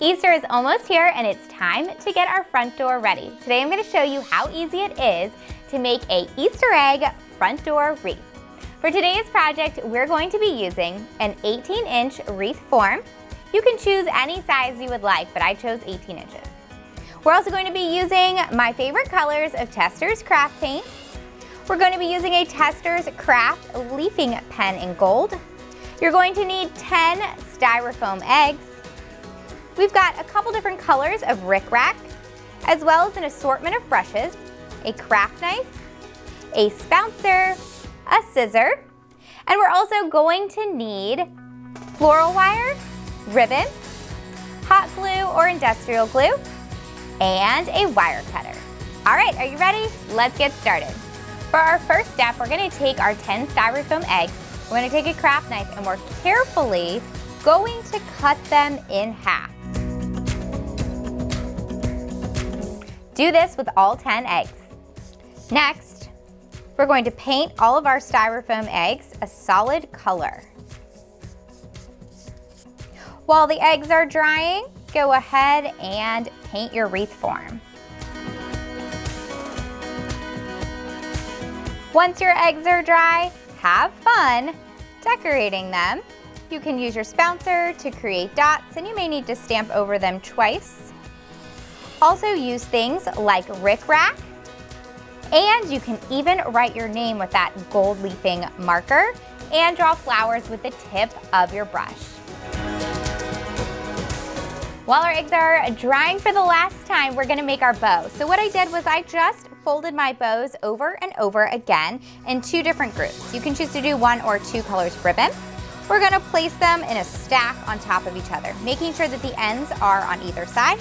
Easter is almost here and it's time to get our front door ready. Today I'm going to show you how easy it is to make a Easter egg front door wreath. For today's project, we're going to be using an 18-inch wreath form. You can choose any size you would like, but I chose 18 inches. We're also going to be using my favorite colors of Testors craft paint. We're going to be using a Testors craft leafing pen in gold. You're going to need 10 styrofoam eggs. We've got a couple different colors of rickrack, as well as an assortment of brushes, a craft knife, a spouncer, a scissor, and we're also going to need floral wire, ribbon, hot glue or industrial glue, and a wire cutter. All right, are you ready? Let's get started. For our first step, we're going to take our 10 styrofoam eggs, we're going to take a craft knife, and we're carefully going to cut them in half. Do this with all 10 eggs. Next, we're going to paint all of our styrofoam eggs a solid color. While the eggs are drying, go ahead and paint your wreath form. Once your eggs are dry, have fun decorating them. You can use your spouncer to create dots, and you may need to stamp over them twice. Also use things like rickrack, and you can even write your name with that gold leafing marker and draw flowers with the tip of your brush. While our eggs are drying for the last time, we're gonna make our bow. So what I did was I just folded my bows over and over again in two different groups. You can choose to do one or two colors of ribbon. We're gonna place them in a stack on top of each other, making sure that the ends are on either side.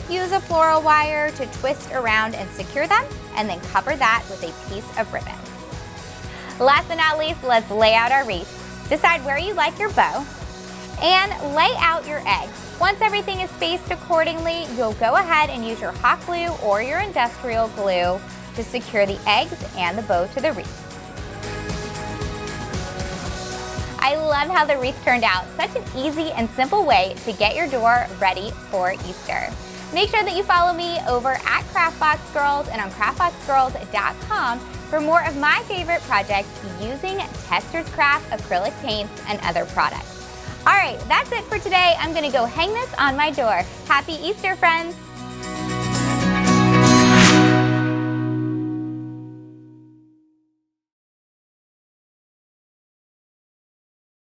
Use a floral wire to twist around and secure them, and then cover that with a piece of ribbon. Last but not least, let's lay out our wreath. Decide where you like your bow, and lay out your eggs. Once everything is spaced accordingly, you'll go ahead and use your hot glue or your industrial glue to secure the eggs and the bow to the wreath. I love how the wreath turned out. Such an easy and simple way to get your door ready for Easter. Make sure that you follow me over at CraftBox Girls and on craftboxgirls.com for more of my favorite projects using Testors craft acrylic paints and other products. All right, that's it for today. I'm gonna go hang this on my door. Happy Easter, friends.